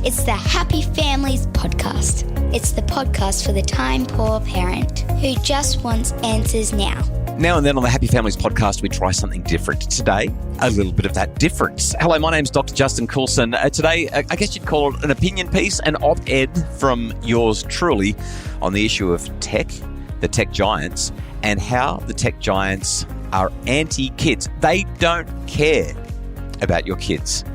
It's the Happy Families Podcast. It's the podcast for the time-poor parent who just wants answers now. Now and then on the Happy Families Podcast, we try something different. Today, a little bit of that difference. Hello, my name's Dr. Justin Coulson. Today, I guess you'd call it an opinion piece, an op-ed from yours truly on the issue of tech, the tech giants, and how the tech giants are anti-kids. They don't care about your kids.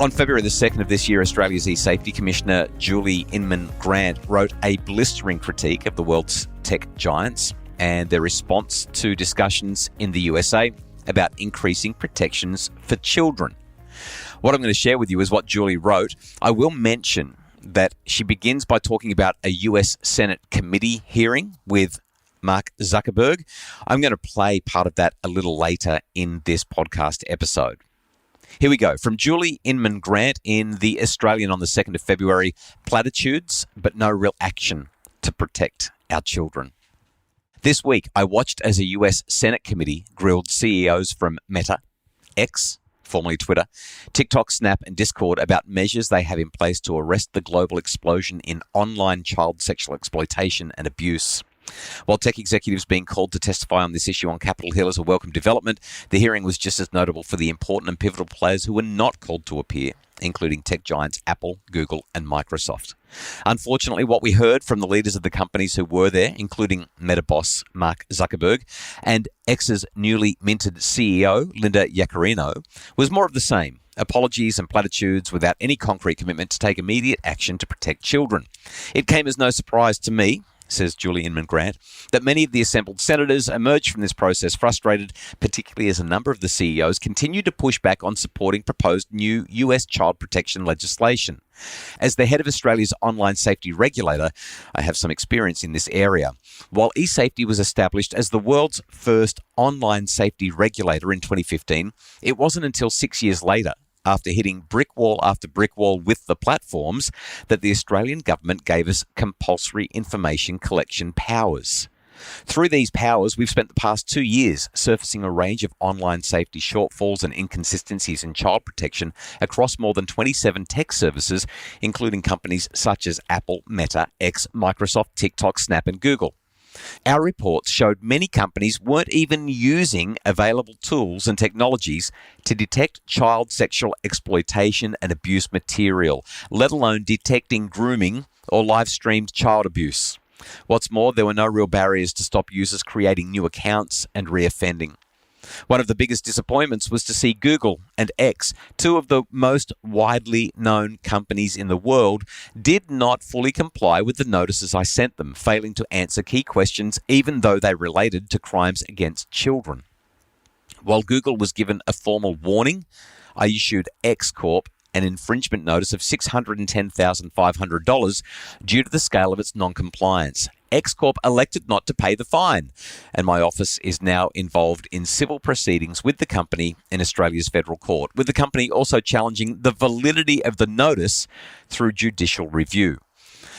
On February the 2nd of this year, Australia's e-safety commissioner, Julie Inman-Grant, wrote a blistering critique of the world's tech giants and their response to discussions in the USA about increasing protections for children. What I'm going to share with you is what Julie wrote. I will mention that she begins by talking about a US Senate committee hearing with Mark Zuckerberg. I'm going to play part of that a little later in this podcast episode. Here we go. From Julie Inman-Grant in The Australian on the 2nd of February, platitudes, but no real action to protect our children. This week, I watched as a US Senate committee grilled CEOs from Meta, X, formerly Twitter, TikTok, Snap, and Discord about measures they have in place to arrest the global explosion in online child sexual exploitation and abuse. While tech executives being called to testify on this issue on Capitol Hill is a welcome development, the hearing was just as notable for the important and pivotal players who were not called to appear, including tech giants Apple, Google, and Microsoft. Unfortunately, what we heard from the leaders of the companies who were there, including Meta boss Mark Zuckerberg and X's newly minted CEO, Linda Yaccarino, was more of the same. Apologies and platitudes without any concrete commitment to take immediate action to protect children. It came as no surprise to me, says Julie Inman-Grant, that many of the assembled senators emerged from this process frustrated, particularly as a number of the CEOs continued to push back on supporting proposed new US child protection legislation. As the head of Australia's online safety regulator, I have some experience in this area. While eSafety was established as the world's first online safety regulator in 2015, it wasn't until 6 years later, after hitting brick wall after brick wall with the platforms, that the Australian government gave us compulsory information collection powers. Through these powers, we've spent the past 2 years surfacing a range of online safety shortfalls and inconsistencies in child protection across more than 27 tech services, including companies such as Apple, Meta, X, Microsoft, TikTok, Snap, and Google. Our reports showed many companies weren't even using available tools and technologies to detect child sexual exploitation and abuse material, let alone detecting grooming or live-streamed child abuse. What's more, there were no real barriers to stop users creating new accounts and reoffending. One of the biggest disappointments was to see Google and X, two of the most widely known companies in the world, did not fully comply with the notices I sent them, failing to answer key questions even though they related to crimes against children. While Google was given a formal warning, I issued X Corp an infringement notice of $610,500 due to the scale of its non-compliance. X Corp elected not to pay the fine, and my office is now involved in civil proceedings with the company in Australia's federal court, with the company also challenging the validity of the notice through judicial review.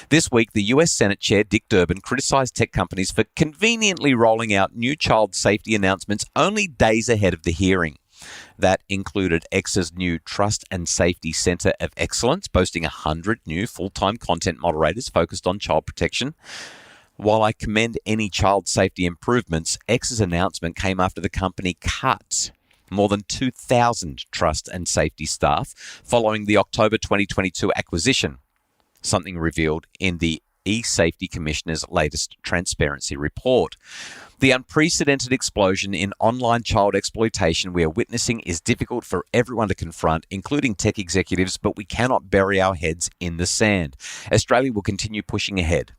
This week, the US Senate Chair Dick Durbin criticised tech companies for conveniently rolling out new child safety announcements only days ahead of the hearing. That included X's new Trust and Safety Centre of Excellence, boasting 100 new full-time content moderators focused on child protection. While I commend any child safety improvements, X's announcement came after the company cut more than 2,000 trust and safety staff following the October 2022 acquisition, something revealed in the e-Safety Commissioner's latest transparency report. The unprecedented explosion in online child exploitation we are witnessing is difficult for everyone to confront, including tech executives, but we cannot bury our heads in the sand. Australia will continue pushing ahead,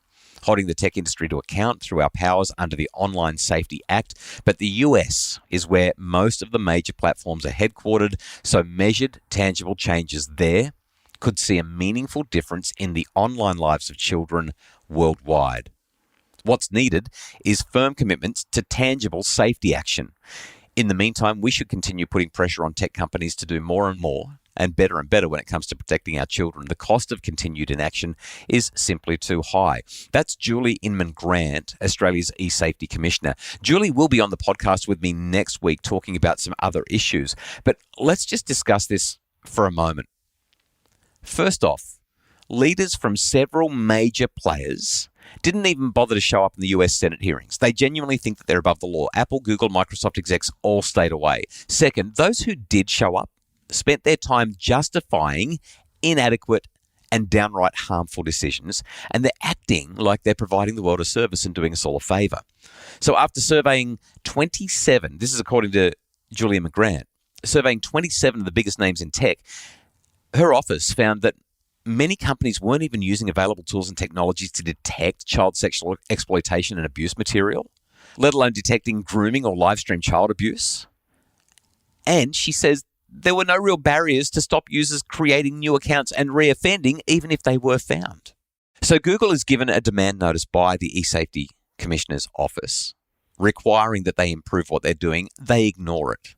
holding the tech industry to account through our powers under the Online Safety Act, but the US is where most of the major platforms are headquartered, so measured, tangible changes there could see a meaningful difference in the online lives of children worldwide. What's needed is firm commitments to tangible safety action. In the meantime, we should continue putting pressure on tech companies to do more and more and better when it comes to protecting our children. The cost of continued inaction is simply too high. That's Julie Inman-Grant, Australia's e-safety commissioner. Julie will be on the podcast with me next week talking about some other issues. But let's just discuss this for a moment. First off, leaders from several major players didn't even bother to show up in the US Senate hearings. They genuinely think that they're above the law. Apple, Google, Microsoft execs all stayed away. Second, those who did show up spent their time justifying inadequate and downright harmful decisions, and they're acting like they're providing the world a service and doing us all a favour. So after surveying 27, this is according to Julia McGrant, surveying 27 of the biggest names in tech, her office found that many companies weren't even using available tools and technologies to detect child sexual exploitation and abuse material, let alone detecting grooming or live stream child abuse. And she says there were no real barriers to stop users creating new accounts and reoffending, even if they were found. So Google is given a demand notice by the eSafety Commissioner's office, requiring that they improve what they're doing. They ignore it.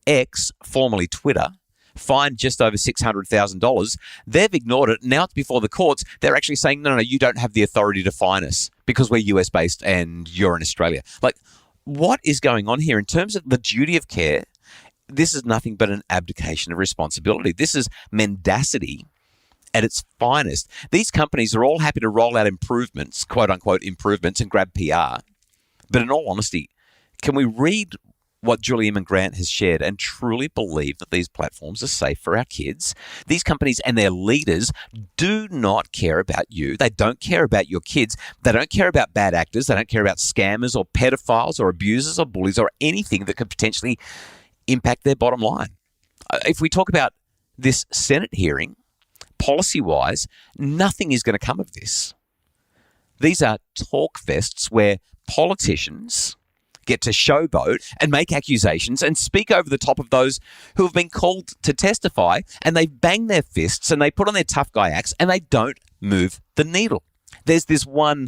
X, formerly Twitter, fined just over $600,000. They've ignored it. Now it's before the courts. They're actually saying, no, you don't have the authority to fine us because we're US-based and you're in Australia. Like, what is going on here? In terms of the duty of care, this is nothing but an abdication of responsibility. This is mendacity at its finest. These companies are all happy to roll out improvements, quote-unquote improvements, and grab PR. But in all honesty, can we read what Julia McGrant has shared and truly believe that these platforms are safe for our kids? These companies and their leaders do not care about you. They don't care about your kids. They don't care about bad actors. They don't care about scammers or pedophiles or abusers or bullies or anything that could potentially impact their bottom line. If we talk about this Senate hearing, policy-wise, nothing is going to come of this. These are talk fests where politicians get to showboat and make accusations and speak over the top of those who have been called to testify, and they bang their fists and they put on their tough guy acts and they don't move the needle. There's this one,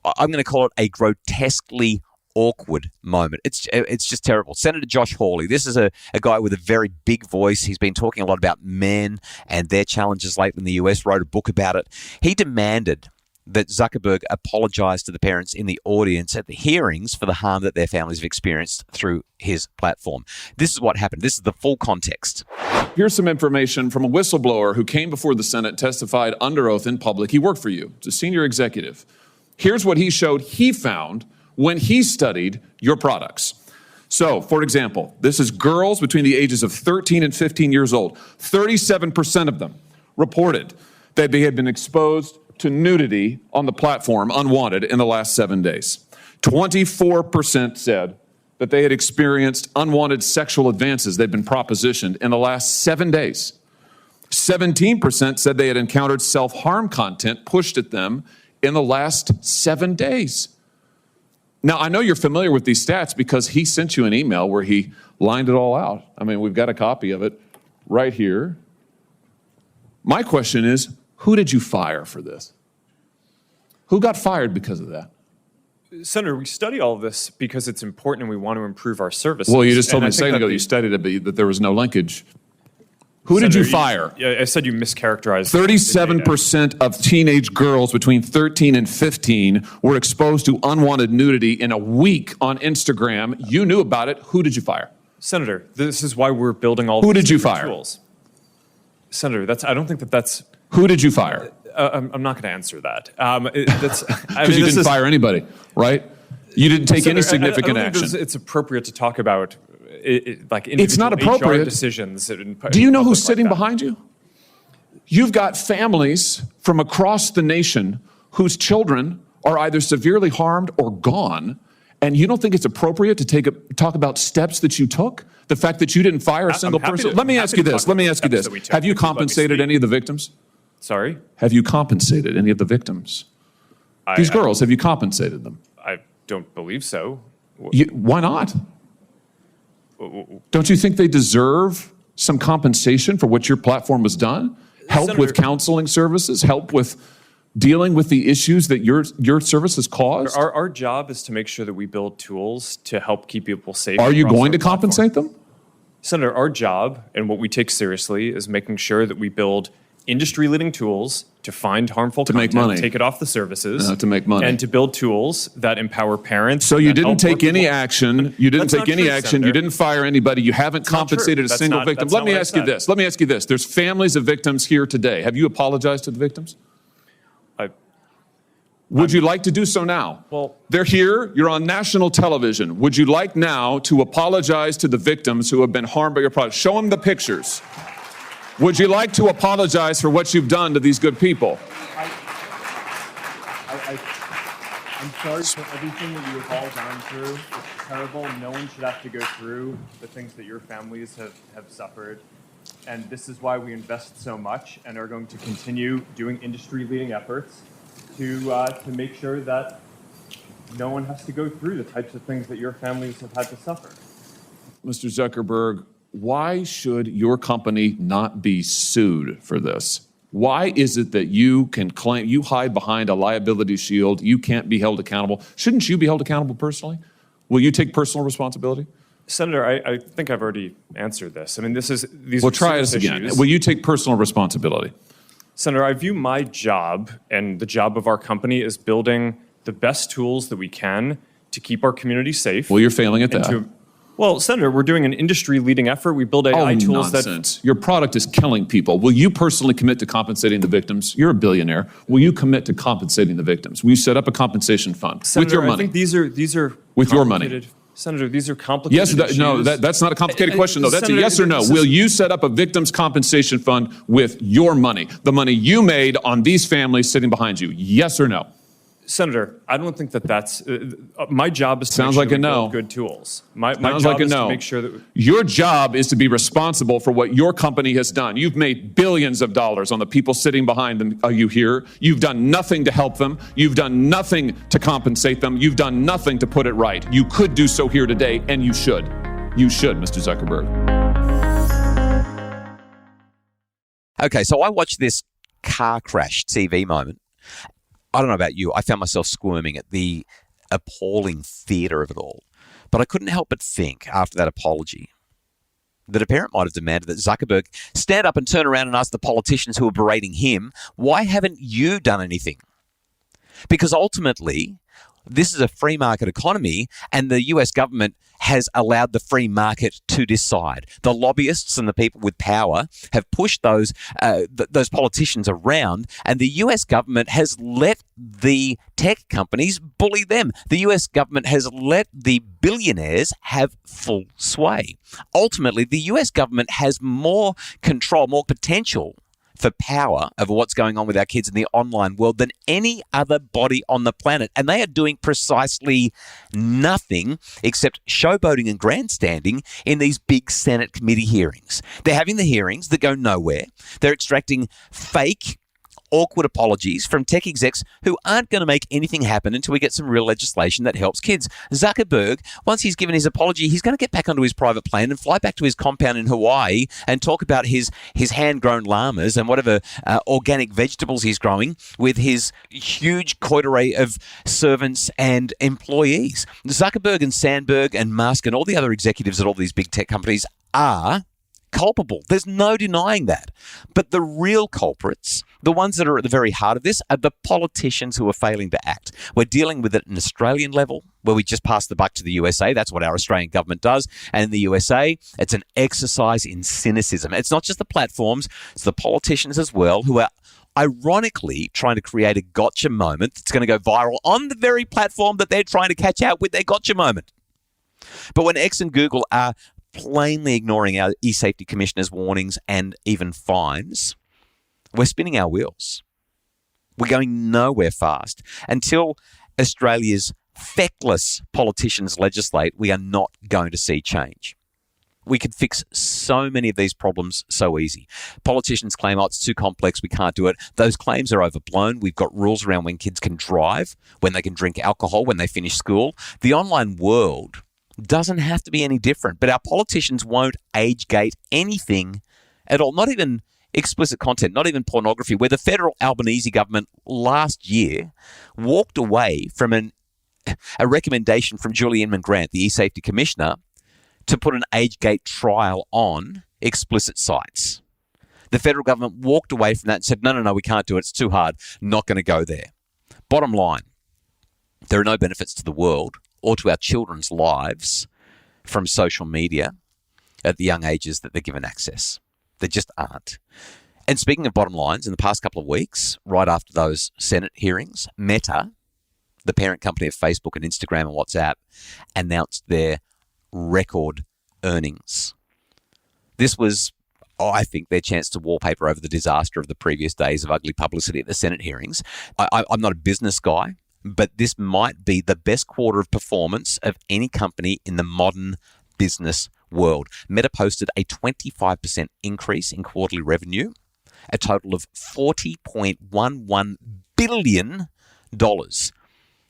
I'm going to call it a grotesquely awkward moment. It's just terrible. Senator Josh Hawley, this is a guy with a very big voice. He's been talking a lot about men and their challenges lately in the US, wrote a book about it. He demanded that Zuckerberg apologize to the parents in the audience at the hearings for the harm that their families have experienced through his platform. This is what happened. This is the full context. Here's some information from a whistleblower who came before the Senate, testified under oath in public. He worked for you. It's a senior executive. Here's what he showed he found when he studied your products. So, for example, this is girls between the ages of 13 and 15 years old. 37% of them reported that they had been exposed to nudity on the platform unwanted in the last 7 days. 24% said that they had experienced unwanted sexual advances they'd been propositioned in the last 7 days. 17% said they had encountered self-harm content pushed at them in the last 7 days. Now, I know you're familiar with these stats because he sent you an email where he lined it all out. I mean, we've got a copy of it right here. My question is, who did you fire for this? Who got fired because of that? Senator, we study all of this because it's important and we want to improve our services. Well, you just told me a second ago you studied it, but that there was no linkage. Who did you fire? I said you mischaracterized. 37% of teenage girls between 13 and 15 were exposed to unwanted nudity in a week on Instagram. You knew about it. Who did you fire? Senator, this is why we're building all Who these did you different fire? Tools. Senator, I don't think that's... Who did you fire? I'm not going to answer that. Because you didn't fire anybody, right? You didn't take any significant action. It's appropriate to talk about like it's not individual appropriate. HR decisions. Do you know who's sitting behind you? You've got families from across the nation whose children are either severely harmed or gone, and you don't think it's appropriate to talk about steps that you took? The fact that you didn't fire a single person? Let me ask you this. Have you compensated any of the victims? Sorry? Have you compensated any of the victims? These girls, have you compensated them? I don't believe so. Why not? Don't you think they deserve some compensation for what your platform has done? Help Senator, with counseling services? Help with dealing with the issues that your services caused? Our job is to make sure that we build tools to help keep people safe. Are you going to compensate them? Senator, our job and what we take seriously is making sure that we build industry-leading tools to find harmful make content, money. take it off the services, To make money. and to build tools that empower parents. So you that didn't help take work any with- action. You didn't That's take not any true, action. Senator. You didn't fire anybody. You haven't not true. compensated a That's single not- victim. that's Let not me what I ask you said. this. Let me ask you this. There's families of victims here today. Have you apologized to the victims? Would you like to do so now? Well- they're here. You're on national television. Would you like now to apologize to the victims who have been harmed by your product? Show them the pictures. Would you like to apologize for what you've done to these good people? I'm sorry for everything that you have all gone through. It's terrible. No one should have to go through the things that your families have suffered. And this is why we invest so much and are going to continue doing industry-leading efforts to make sure that no one has to go through the types of things that your families have had to suffer. Mr. Zuckerberg, why should your company not be sued for this? Why is it that you can claim, you hide behind a liability shield, you can't be held accountable? Shouldn't you be held accountable personally? Will you take personal responsibility? Senator, I think I've already answered this. I mean, these Well, are try serious this again. issues. Will you take personal responsibility? Senator, I view my job and the job of our company as building the best tools that we can to keep our community safe. Well, you're failing at and that. Well, Senator, we're doing an industry-leading effort. We build AI tools nonsense. Your product is killing people. Will you personally commit to compensating the victims? You're a billionaire. Will you commit to compensating the victims? Will you set up a compensation fund Senator, with your money? I think these are With your money. complicated- Senator, these are complicated Yes, issues. that's not a complicated question, though. That's Senator, a yes or no. this is- Will you set up a victims' compensation fund with your money, the money you made on these families sitting behind you? Yes or no? Senator, I don't think that's my job is to Sounds make sure like that a we no. build good tools. My Sounds job like a is no. to make sure that Your job is to be responsible for what your company has done. You've made billions of dollars on the people sitting behind them. Are you here? You've done nothing to help them. You've done nothing to compensate them. You've done nothing to put it right. You could do so here today, and you should. You should, Mr. Zuckerberg. Okay, so I watched this car crash TV moment. I don't know about you. I found myself squirming at the appalling theatre of it all. But I couldn't help but think, after that apology, that a parent might have demanded that Zuckerberg stand up and turn around and ask the politicians who are berating him, why haven't you done anything? Because ultimately, this is a free market economy, and the US government has allowed the free market to decide. The lobbyists and the people with power have pushed those politicians around, and the US government has let the tech companies bully them. The US government has let the billionaires have full sway. Ultimately, the US government has more control, more potential for power over what's going on with our kids in the online world than any other body on the planet. And they are doing precisely nothing except showboating and grandstanding in these big Senate committee hearings. They're having the hearings that go nowhere. They're extracting fake, awkward apologies from tech execs who aren't going to make anything happen until we get some real legislation that helps kids. Zuckerberg, once he's given his apology, he's going to get back onto his private plane and fly back to his compound in Hawaii and talk about his hand-grown llamas and whatever organic vegetables he's growing with his huge coterie of servants and employees. Zuckerberg and Sandberg and Musk and all the other executives at all these big tech companies are culpable. There's no denying that. But the real culprits, the ones that are at the very heart of this, are the politicians who are failing to act. We're dealing with it at an Australian level, where we just pass the buck to the USA. That's what our Australian government does. And in the USA, it's an exercise in cynicism. It's not just the platforms, it's the politicians as well, who are ironically trying to create a gotcha moment that's going to go viral on the very platform that they're trying to catch out with their gotcha moment. But when X and Google are plainly ignoring our e-safety commissioner's warnings and even fines, we're spinning our wheels. We're going nowhere fast. Until Australia's feckless politicians legislate, we are not going to see change. We could fix so many of these problems so easy. Politicians claim, oh, it's too complex, we can't do it. Those claims are overblown. We've got rules around when kids can drive, when they can drink alcohol, when they finish school. The online world doesn't have to be any different, but our politicians won't age gate anything at all, not even explicit content, not even pornography, where the federal Albanese government last year walked away from a recommendation from Julie Inman-Grant, the e-safety commissioner, to put an age gate trial on explicit sites. The federal government walked away from that and said, no, we can't do it. It's too hard. Not going to go there. Bottom line, there are no benefits to the world or to our children's lives from social media at the young ages that they're given access. There just aren't. And speaking of bottom lines, in the past couple of weeks, right after those Senate hearings, Meta, the parent company of Facebook and Instagram and WhatsApp, announced their record earnings. This was, I think, their chance to wallpaper over the disaster of the previous days of ugly publicity at the Senate hearings. I'm not a business guy, but this might be the best quarter of performance of any company in the modern business world. Meta posted a 25% increase in quarterly revenue, a total of $40.11 billion.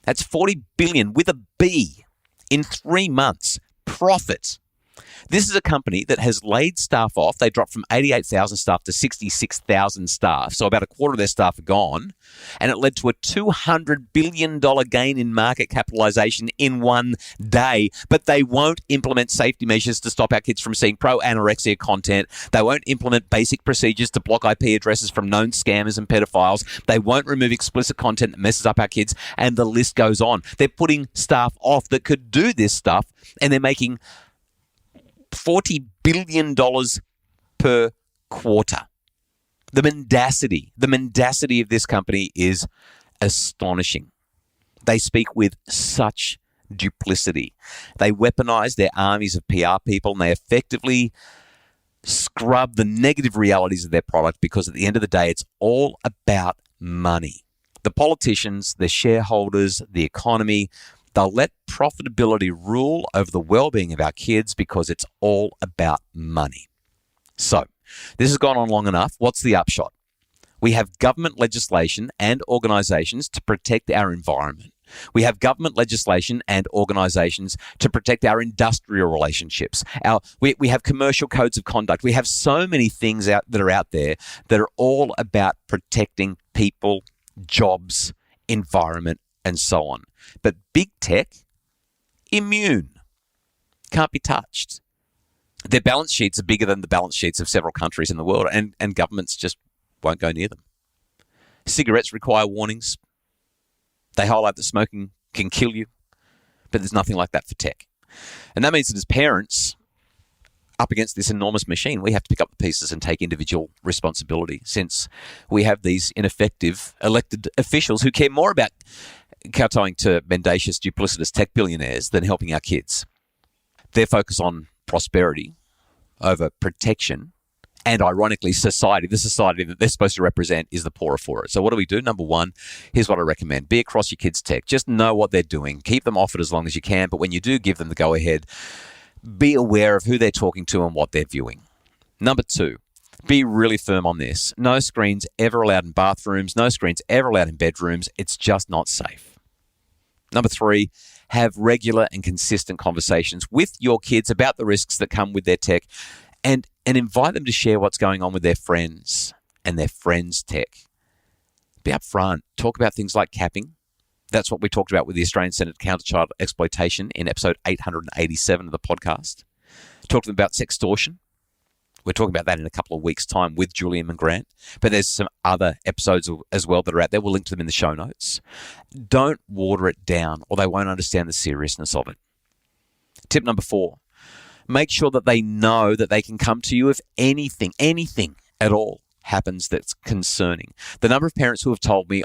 That's 40 billion with a B in 3 months. Profit. This is a company that has laid staff off. They dropped from 88,000 staff to 66,000 staff. So about a quarter of their staff are gone. And it led to a $200 billion gain in market capitalization in one day. But they won't implement safety measures to stop our kids from seeing pro-anorexia content. They won't implement basic procedures to block IP addresses from known scammers and pedophiles. They won't remove explicit content that messes up our kids. And the list goes on. They're putting staff off that could do this stuff. And they're making $40 billion per quarter. The mendacity of this company is astonishing. They speak with such duplicity. They weaponize their armies of PR people and they effectively scrub the negative realities of their product because at the end of the day, it's all about money. The politicians, the shareholders, the economy, they'll let profitability rule over the well-being of our kids because it's all about money. So, this has gone on long enough. What's the upshot? We have government legislation and organisations to protect our environment. We have government legislation and organisations to protect our industrial relationships. We have commercial codes of conduct. We have so many things that are out there that are all about protecting people, jobs, environment, and so on. But big tech, immune, can't be touched. Their balance sheets are bigger than the balance sheets of several countries in the world, and governments just won't go near them. Cigarettes require warnings. They highlight that smoking can kill you, but there's nothing like that for tech. And that means that as parents, up against this enormous machine, we have to pick up the pieces and take individual responsibility, since we have these ineffective elected officials who care more about kowtowing to mendacious, duplicitous tech billionaires than helping our kids. Their focus on prosperity over protection and, ironically, society, the society that they're supposed to represent, is the poorer for it. So what do we do? Number one, here's what I recommend. Be across your kids' tech. Just know what they're doing. Keep them off it as long as you can, but when you do give them the go-ahead, be aware of who they're talking to and what they're viewing. Number two, be really firm on this. No screens ever allowed in bathrooms. No screens ever allowed in bedrooms. It's just not safe. Number three, have regular and consistent conversations with your kids about the risks that come with their tech and invite them to share what's going on with their friends and their friends' tech. Be upfront. Talk about things like capping. That's what we talked about with the Australian Centre to Counter Child Exploitation in episode 887 of the podcast. Talk to them about sextortion. We're talking about that in a couple of weeks' time with Julian McGrant. But there's some other episodes as well that are out there. We'll link to them in the show notes. Don't water it down or they won't understand the seriousness of it. Tip number 4, make sure that they know that they can come to you if anything at all happens that's concerning. The number of parents who have told me,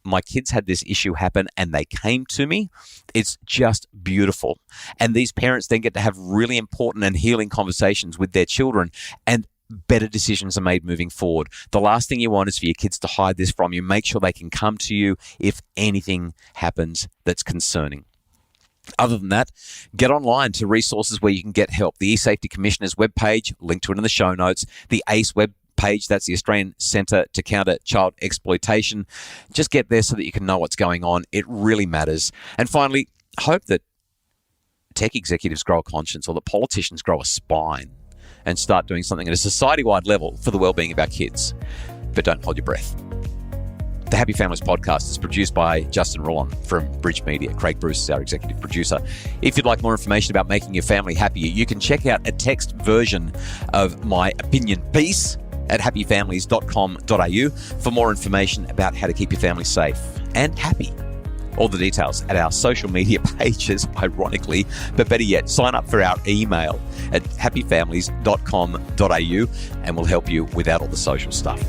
my kids had this issue happen and they came to me, it's just beautiful. And these parents then get to have really important and healing conversations with their children, and better decisions are made moving forward. The last thing you want is for your kids to hide this from you. Make sure they can come to you if anything happens that's concerning. Other than that, get online to resources where you can get help. The eSafety Commissioner's webpage, link to it in the show notes. The ACE web page, that's the Australian Centre to Counter Child Exploitation. Just get there so that you can know what's going on. It really matters. And finally, hope that tech executives grow a conscience or that politicians grow a spine and start doing something at a society-wide level for the well-being of our kids. But don't hold your breath. The Happy Families podcast is produced by Justin Rollon from Bridge Media. Craig Bruce is our executive producer. If you'd like more information about making your family happier, you can check out a text version of my opinion piece at happyfamilies.com.au for more information about how to keep your family safe and happy. All the details at our social media pages, ironically, but better yet, sign up for our email at happyfamilies.com.au and we'll help you without all the social stuff.